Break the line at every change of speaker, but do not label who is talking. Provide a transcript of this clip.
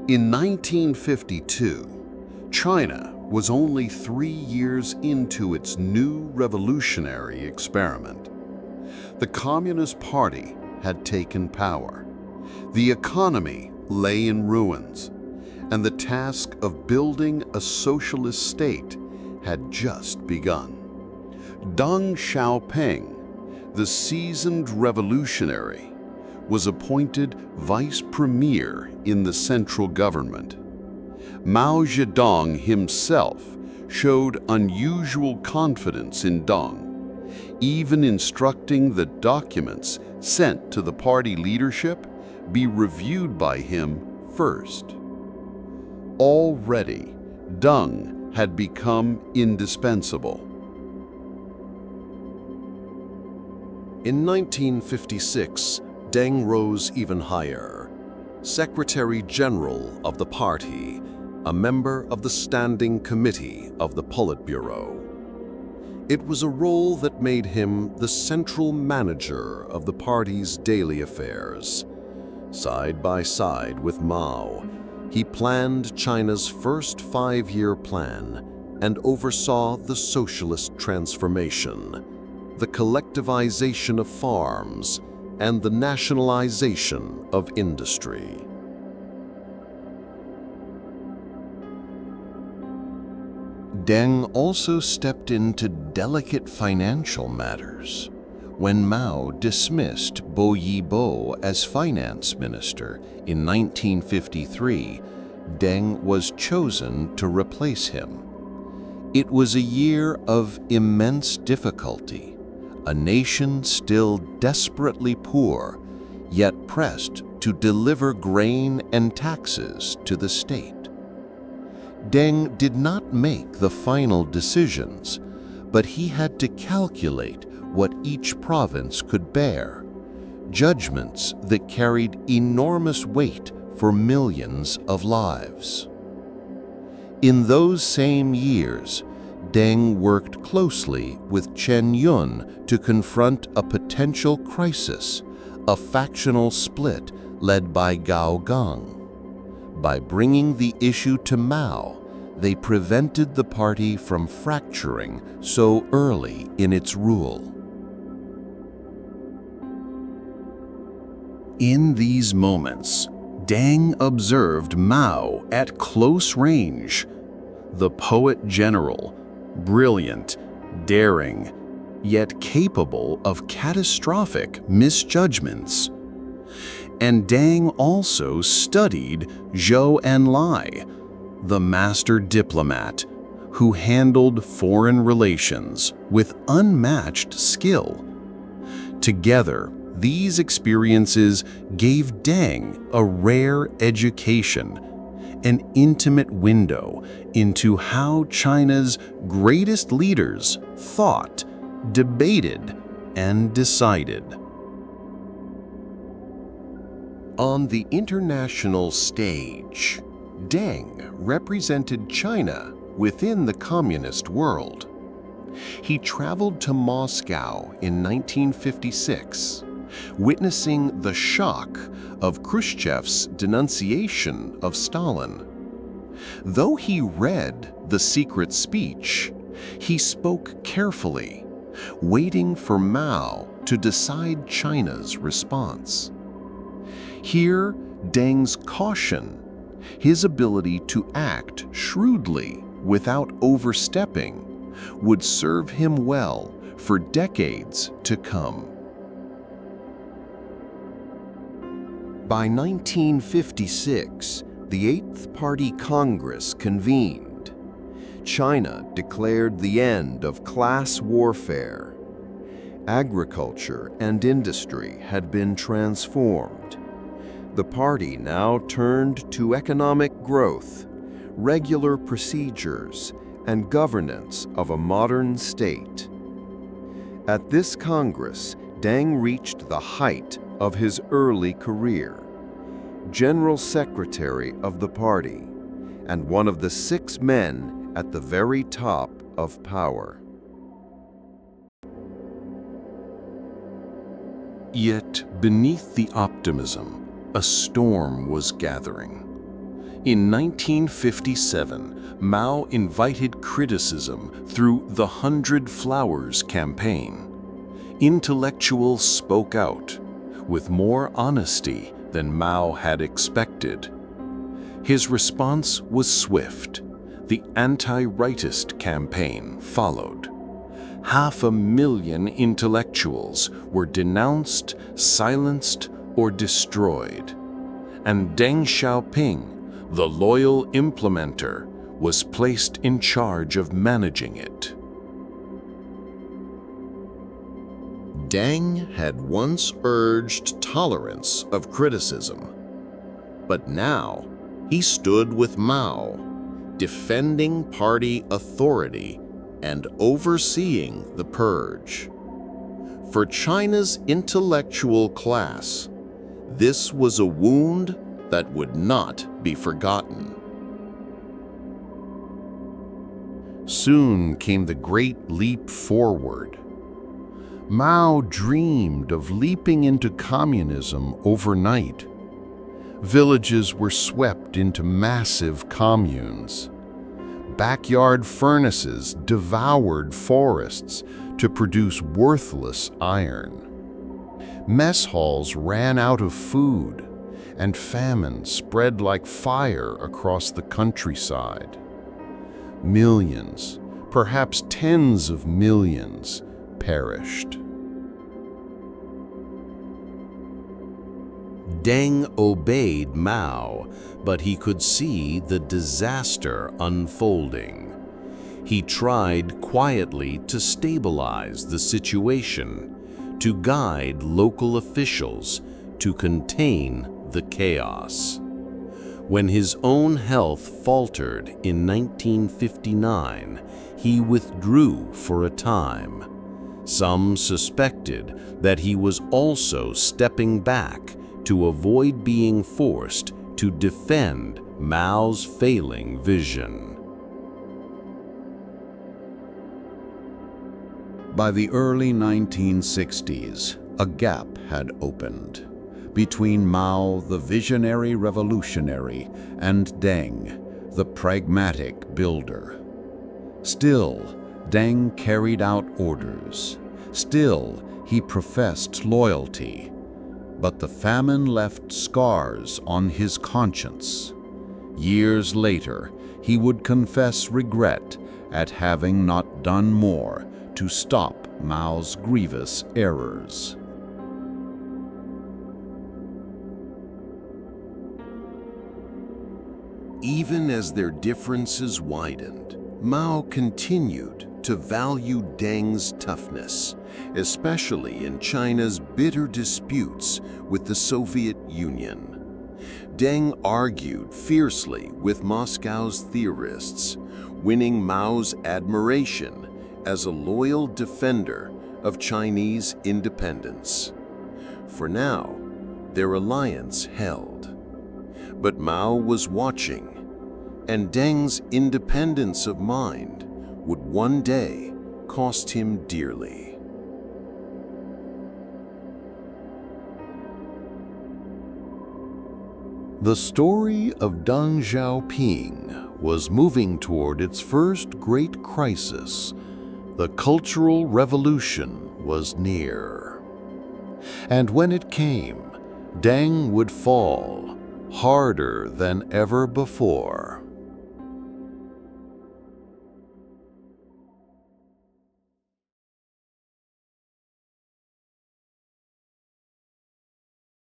In 1952, China was only 3 years into its new revolutionary experiment. The Communist Party had taken power. The economy lay in ruins, and the task of building a socialist state had just begun. Deng Xiaoping, the seasoned revolutionary, was appointed vice premier in the central government. Mao Zedong himself showed unusual confidence in Deng, even instructing that documents sent to the party leadership be reviewed by him first. Already, Deng had become indispensable.
In 1956, Deng rose even higher. Secretary General of the party, a member of the Standing Committee of the Politburo. It was a role that made him the central manager of the party's daily affairs. Side by side with Mao, he planned China's first 5-year plan and oversaw the socialist transformation, the collectivization of farms, and the nationalization of industry. Deng also stepped into delicate financial matters. When Mao dismissed Bo Yibo as finance minister in 1953, Deng was chosen to replace him. It was a year of immense difficulty, a nation still desperately poor, yet pressed to deliver grain and taxes to the state. Deng did not make the final decisions, but he had to calculate what each province could bear, judgments that carried enormous weight for millions of lives. In those same years, Deng worked closely with Chen Yun to confront a potential crisis, a factional split led by Gao Gang. By bringing the issue to Mao, they prevented the party from fracturing so early in its rule. In these moments, Deng observed Mao at close range. The poet general, brilliant, daring, yet capable of catastrophic misjudgments. And Deng also studied Zhou Enlai, the master diplomat who handled foreign relations with unmatched skill. Together, these experiences gave Deng a rare education, an intimate window into how China's greatest leaders thought, debated, and decided. On the international stage, Deng represented China within the communist world. He traveled to Moscow in 1956, witnessing the shock of Khrushchev's denunciation of Stalin. Though he read the secret speech, he spoke carefully, waiting for Mao to decide China's response. Here, Deng's caution, his ability to act shrewdly without overstepping, would serve him well for decades to come. By 1956, the Eighth Party Congress convened. China declared the end of class warfare. Agriculture and industry had been transformed. The party now turned to economic growth, regular procedures, and governance of a modern state. At this Congress, Deng reached the height of his early career, General Secretary of the party, and one of the 6 men at the very top of power. Yet beneath the optimism, a storm was gathering. In 1957, Mao invited criticism through the 100 Flowers campaign. Intellectuals spoke out, with more honesty than Mao had expected. His response was swift. The Anti-Rightist Campaign followed. 500,000 intellectuals were denounced, silenced, or destroyed. And Deng Xiaoping, the loyal implementer, was placed in charge of managing it.
Deng had once urged tolerance of criticism, but now he stood with Mao, defending party authority and overseeing the purge. For China's intellectual class, this was a wound that would not be forgotten. Soon came the great leap forward. Mao dreamed of leaping into communism overnight. Villages were swept into massive communes. Backyard furnaces devoured forests to produce worthless iron. Mess halls ran out of food, and famine spread like fire across the countryside. Millions, perhaps tens of millions, perished.
Deng obeyed Mao, but he could see the disaster unfolding. He tried quietly to stabilize the situation, to guide local officials, to contain the chaos. When his own health faltered in 1959, he withdrew for a time. Some suspected that he was also stepping back to avoid being forced to defend Mao's failing vision.
By the early 1960s, a gap had opened between Mao, the visionary revolutionary, and Deng, the pragmatic builder. Still, Deng carried out orders. Still, he professed loyalty. But the famine left scars on his conscience. Years later, he would confess regret at having not done more to stop Mao's grievous errors.
Even as their differences widened, Mao continued to value Deng's toughness, especially in China's bitter disputes with the Soviet Union. Deng argued fiercely with Moscow's theorists, winning Mao's admiration as a loyal defender of Chinese independence. For now, their alliance held. But Mao was watching, and Deng's independence of mind would one day cost him dearly.
The story of Deng Xiaoping was moving toward its first great crisis. The Cultural Revolution was near. And when it came, Deng would fall harder than ever before.